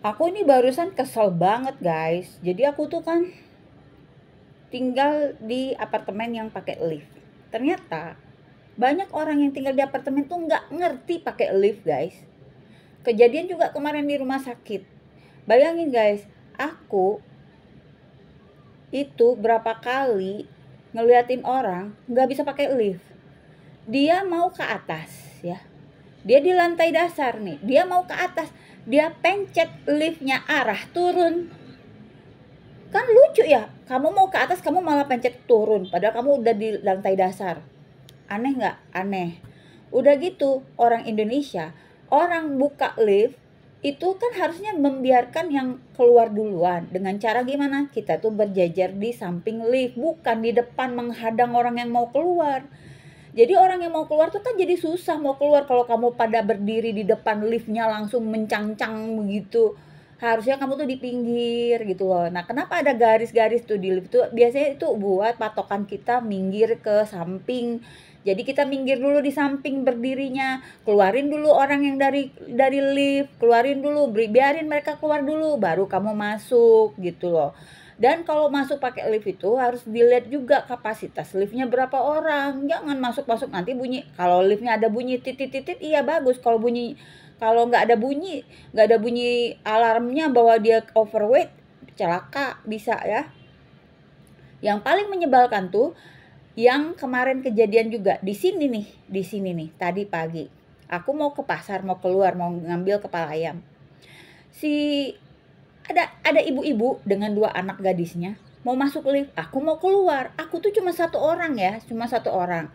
Aku ini barusan kesel banget guys. Jadi aku tuh kan tinggal di apartemen yang pakai lift. Ternyata banyak orang yang tinggal di apartemen tuh nggak ngerti pakai lift guys. Kejadian juga kemarin di rumah sakit. Bayangin guys, aku itu berapa kali ngeliatin orang nggak bisa pakai lift. Dia mau ke atas ya. Dia di lantai dasar nih. Dia mau ke atas. Dia pencet liftnya arah turun. Kan lucu ya, kamu mau ke atas kamu malah pencet turun, padahal kamu udah di lantai dasar. Aneh nggak? Aneh. Udah gitu, orang Indonesia, orang buka lift, itu kan harusnya membiarkan yang keluar duluan. Dengan cara gimana? Kita tuh berjajar di samping lift, bukan di depan menghadang orang yang mau keluar. Jadi orang yang mau keluar tuh kan jadi susah mau keluar kalau kamu pada berdiri di depan liftnya langsung mencang-cang begitu. Harusnya kamu tuh di pinggir gitu loh. Nah, kenapa ada garis-garis tuh di lift tuh? Biasanya itu buat patokan kita minggir ke samping. Jadi kita minggir dulu di samping berdirinya, keluarin dulu orang yang dari lift, keluarin dulu, biarin mereka keluar dulu, baru kamu masuk gitu loh. Dan kalau masuk pakai lift itu harus dilihat juga kapasitas liftnya berapa orang. Jangan masuk-masuk nanti bunyi. Kalau liftnya ada bunyi titit-titit, iya bagus. Kalau nggak ada bunyi alarmnya bahwa dia overweight, celaka bisa ya. Yang paling menyebalkan tuh, yang kemarin kejadian juga di sini nih, tadi pagi. Aku mau ke pasar, mau keluar, mau ngambil kepala ayam. Si ada ibu-ibu dengan dua anak gadisnya mau masuk lift, aku mau keluar, aku tuh cuma satu orang ya, cuma satu orang,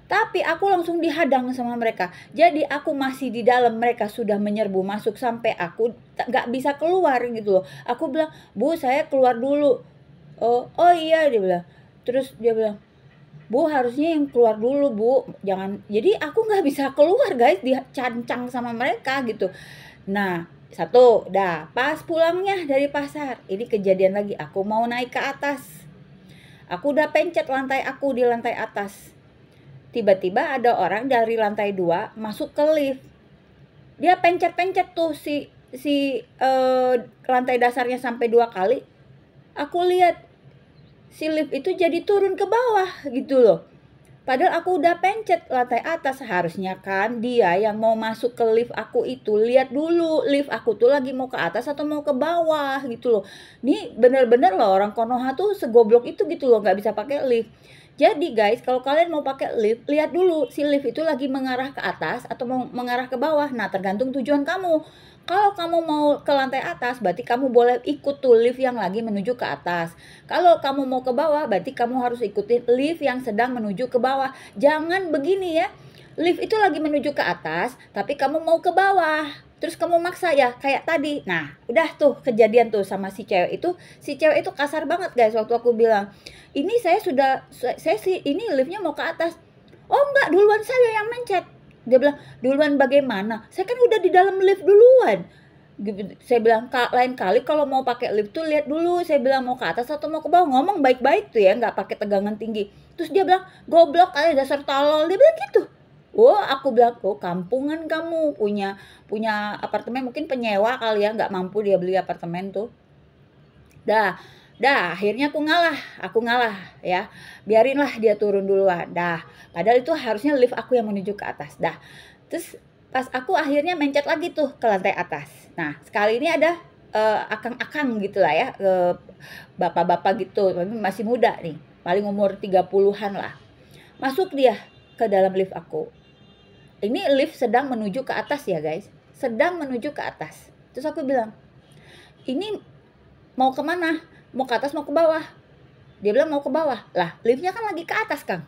tapi aku langsung dihadang sama mereka. Jadi aku masih di dalam, mereka sudah menyerbu masuk sampai aku nggak bisa keluar gitu loh. Aku bilang, bu saya keluar dulu. Oh iya, dia bilang. Terus dia bilang, bu harusnya yang keluar dulu bu, jangan. Jadi aku nggak bisa keluar guys, dicancang sama mereka gitu. Nah, satu, dah pas pulangnya dari pasar, ini kejadian lagi, aku mau naik ke atas. Aku udah pencet lantai aku di lantai atas. Tiba-tiba ada orang dari lantai 2 masuk ke lift. Dia pencet-pencet tuh lantai dasarnya sampai 2 kali. Aku lihat si lift itu jadi turun ke bawah gitu loh. Padahal aku udah pencet lantai atas, harusnya kan dia yang mau masuk ke lift aku itu lihat dulu lift aku tuh lagi mau ke atas atau mau ke bawah gitu loh. Nih bener-bener loh orang Konoha tuh segoblok itu gitu loh, nggak bisa pakai lift. Jadi guys, kalau kalian mau pakai lift, lihat dulu si lift itu lagi mengarah ke atas atau mau mengarah ke bawah. Nah, tergantung tujuan kamu. Kalau kamu mau ke lantai atas, berarti kamu boleh ikut tuh lift yang lagi menuju ke atas. Kalau kamu mau ke bawah, berarti kamu harus ikutin lift yang sedang menuju ke bawah. Jangan begini ya, lift itu lagi menuju ke atas, tapi kamu mau ke bawah. Terus kamu maksa ya, kayak tadi. Nah, udah tuh kejadian tuh sama si cewek itu. Si cewek itu kasar banget guys waktu aku bilang, ini saya sih, ini liftnya mau ke atas. Oh enggak, duluan saya yang mencet. Dia bilang, duluan bagaimana? Saya kan udah di dalam lift duluan. Saya bilang, lain kali kalau mau pakai lift tuh lihat dulu. Saya bilang mau ke atas atau mau ke bawah. Ngomong baik-baik tuh ya, nggak pakai tegangan tinggi. Terus dia bilang, goblok kali dasar tolol. Dia bilang gitu. Oh, aku bilang, oh kampungan kamu punya punya apartemen mungkin penyewa kali ya, nggak mampu dia beli apartemen tuh. Dah, akhirnya aku ngalah ya. Biarinlah dia turun duluan. Dah, padahal itu harusnya lift aku yang menuju ke atas. Dah. Terus pas aku akhirnya mencet lagi tuh ke lantai atas. Nah, sekali ini ada akang-akang gitu lah ya, bapak-bapak gitu, tapi masih muda nih, paling umur 30-an lah. Masuk dia ke dalam lift aku. Ini lift sedang menuju ke atas ya guys, sedang menuju ke atas. Terus aku bilang, ini mau kemana? Mau ke atas mau ke bawah? Dia bilang mau ke bawah. Lah, liftnya kan lagi ke atas, Kang.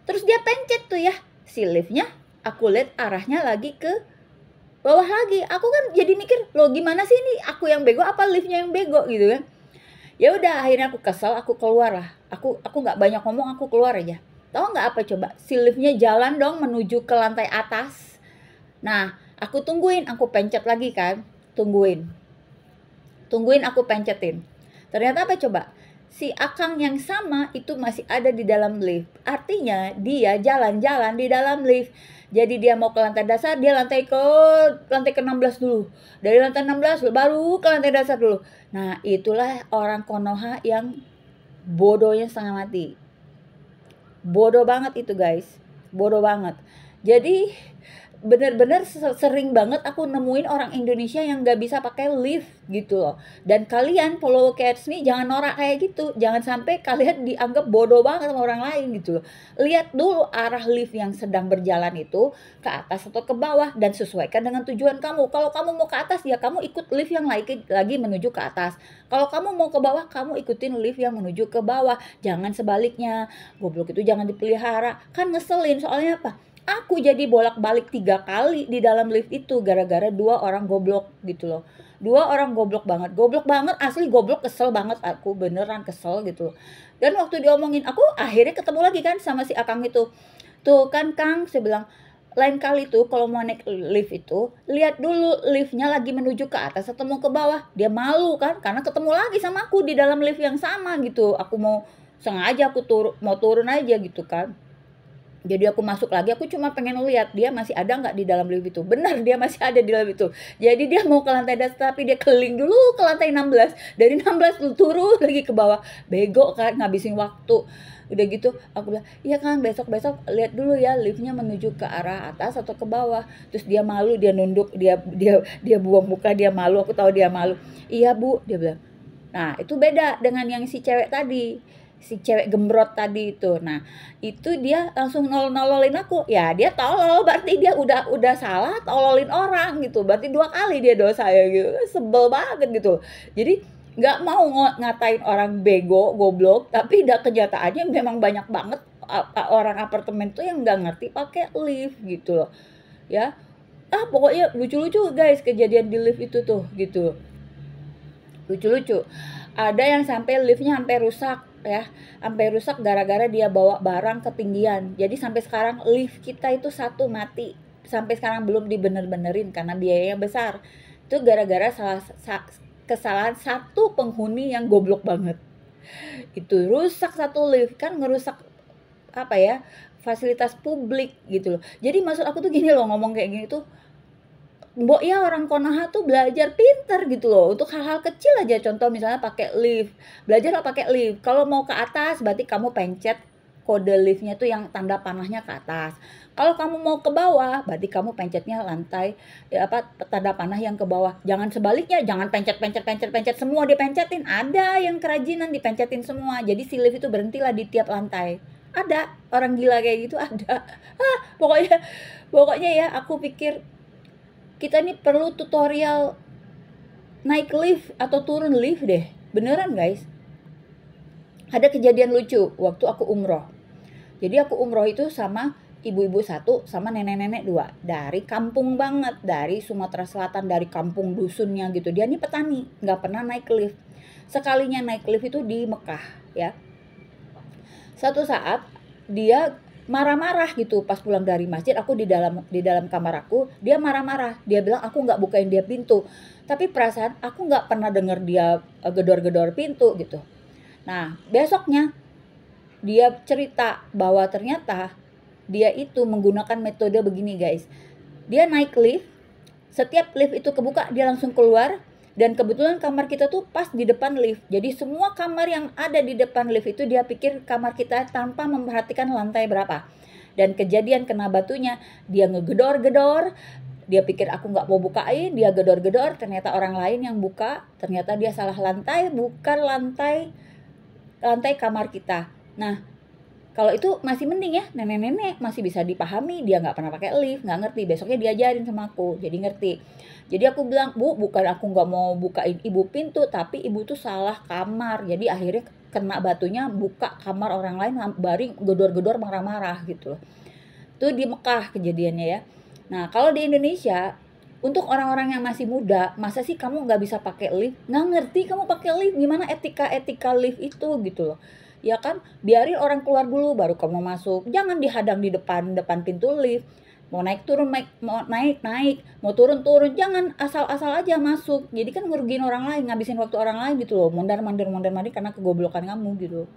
Terus dia pencet tuh ya, si liftnya. Aku lihat arahnya lagi ke bawah lagi. Aku kan jadi mikir, loh gimana sih ini? Aku yang bego apa liftnya yang bego gitu kan? Ya udah, akhirnya aku kesel, aku keluar lah. Aku nggak banyak ngomong, aku keluar aja. Tahu nggak apa coba? Si liftnya jalan dong menuju ke lantai atas. Nah, aku tungguin, aku pencet lagi kan, tungguin aku pencetin. Ternyata apa coba? si akang yang sama itu masih ada di dalam lift. Artinya dia jalan-jalan di dalam lift. Jadi dia mau ke lantai dasar, dia lantai ke-16 dulu. Dari lantai 16 baru ke lantai dasar dulu. Nah, itulah orang Konoha yang bodohnya setengah mati. Bodoh banget itu guys. Bodoh banget. Jadi bener-bener sering banget aku nemuin orang Indonesia yang nggak bisa pakai lift gitu loh. Dan kalian follow Cats nih jangan norak kayak gitu. Jangan sampai kalian dianggap bodoh banget sama orang lain gitu loh. Lihat dulu arah lift yang sedang berjalan itu ke atas atau ke bawah dan sesuaikan dengan tujuan kamu. Kalau kamu mau ke atas ya kamu ikut lift yang lagi menuju ke atas. Kalau kamu mau ke bawah kamu ikutin lift yang menuju ke bawah. Jangan sebaliknya. Goblok itu jangan dipelihara. Kan ngeselin soalnya apa? Aku jadi bolak-balik 3 kali di dalam lift itu gara-gara 2 orang goblok gitu loh. 2 orang goblok banget asli goblok, kesel banget aku, beneran kesel gitu. Dan waktu diomongin aku akhirnya ketemu lagi kan sama si akang itu. Tuh kan Kang, saya bilang lain kali tuh kalau mau naik lift itu lihat dulu liftnya lagi menuju ke atas atau mau ke bawah. Dia malu kan karena ketemu lagi sama aku di dalam lift yang sama gitu. Aku mau sengaja mau turun aja gitu kan. Jadi aku masuk lagi, aku cuma pengen lihat dia masih ada nggak di dalam lift itu. Benar dia masih ada di dalam itu. Jadi dia mau ke lantai dasar tapi dia keliling dulu ke lantai 16. Dari 16 turun lagi ke bawah. Bego kan ngabisin waktu. Udah gitu aku bilang, iya Kang besok-besok lihat dulu ya liftnya menuju ke arah atas atau ke bawah. Terus dia malu, dia nunduk, dia buang muka, dia malu, aku tahu dia malu. Iya Bu, dia bilang. Nah itu beda dengan yang si cewek tadi. Si cewek gembrot tadi itu. Nah, itu dia langsung nololin aku. Ya, dia tolol, berarti dia udah salah tololin orang gitu. Berarti 2 kali dia dosa ya gitu. Sebel banget gitu. Jadi nggak mau ngatain orang bego, goblok, tapi kenyataannya memang banyak banget orang apartemen tuh yang nggak ngerti pakai lift gitu loh. Ya. Pokoknya lucu-lucu guys kejadian di lift itu tuh gitu. Lucu-lucu. Ada yang sampai liftnya sampai rusak ya, sampai rusak gara-gara dia bawa barang ketinggian. Jadi sampai sekarang lift kita itu satu mati, sampai sekarang belum dibener-benerin karena biayanya besar. Itu gara-gara kesalahan satu penghuni yang goblok banget. Itu rusak satu lift, kan ngerusak apa ya, fasilitas publik gitu loh. Jadi maksud aku tuh gini loh, ngomong kayak gini tuh Mbok ya orang Konoha tuh belajar pinter gitu loh untuk hal-hal kecil aja, contoh misalnya pakai lift, belajarlah pakai lift. Kalau mau ke atas berarti kamu pencet kode liftnya tuh yang tanda panahnya ke atas. Kalau kamu mau ke bawah berarti kamu pencetnya lantai tanda panah yang ke bawah. Jangan sebaliknya, jangan pencet semua dipencetin. Ada yang kerajinan dipencetin semua. Jadi si lift itu berhentilah di tiap lantai. Ada orang gila kayak gitu ada. Pokoknya ya aku pikir kita nih perlu tutorial naik lift atau turun lift deh. Beneran guys. Ada kejadian lucu waktu aku umroh. Jadi aku umroh itu sama ibu-ibu 1 sama nenek-nenek 2. Dari kampung banget. Dari Sumatera Selatan. Dari kampung dusunnya gitu. Dia nih petani. Gak pernah naik lift. Sekalinya naik lift itu di Mekah ya. Satu saat dia marah-marah gitu pas pulang dari masjid. Aku di dalam kamar aku, dia marah-marah, dia bilang aku nggak bukain dia pintu, tapi perasaan aku nggak pernah dengar dia gedor-gedor pintu gitu. Nah besoknya dia cerita bahwa ternyata dia itu menggunakan metode begini guys. Dia naik lift, setiap lift itu kebuka dia langsung keluar. Dan kebetulan kamar kita tuh pas di depan lift. Jadi semua kamar yang ada di depan lift itu dia pikir kamar kita tanpa memperhatikan lantai berapa. Dan kejadian kena batunya, dia ngegedor-gedor. Dia pikir aku nggak mau bukain, dia gedor-gedor. Ternyata orang lain yang buka, ternyata dia salah lantai, bukan lantai kamar kita. Nah, kalau itu masih mending ya, nenek-nenek masih bisa dipahami, dia nggak pernah pakai lift, nggak ngerti. Besoknya diajarin sama aku, jadi ngerti. Jadi aku bilang, Bu, bukan aku nggak mau bukain ibu pintu, tapi ibu tuh salah kamar. Jadi akhirnya kena batunya buka kamar orang lain, baring gedor-gedor marah-marah gitu loh. Itu di Mekah kejadiannya ya. Nah kalau di Indonesia, untuk orang-orang yang masih muda, masa sih kamu nggak bisa pakai lift? Nggak ngerti kamu pakai lift, gimana etika lift itu gitu loh. Ya kan, biarin orang keluar dulu baru kamu masuk. Jangan dihadang di depan pintu lift. Mau naik turun, mau naik naik, mau turun turun, jangan asal-asal aja masuk. Jadi kan ngerugiin orang lain, ngabisin waktu orang lain gitu loh. Mondar mandir karena kegoblokan kamu gitu.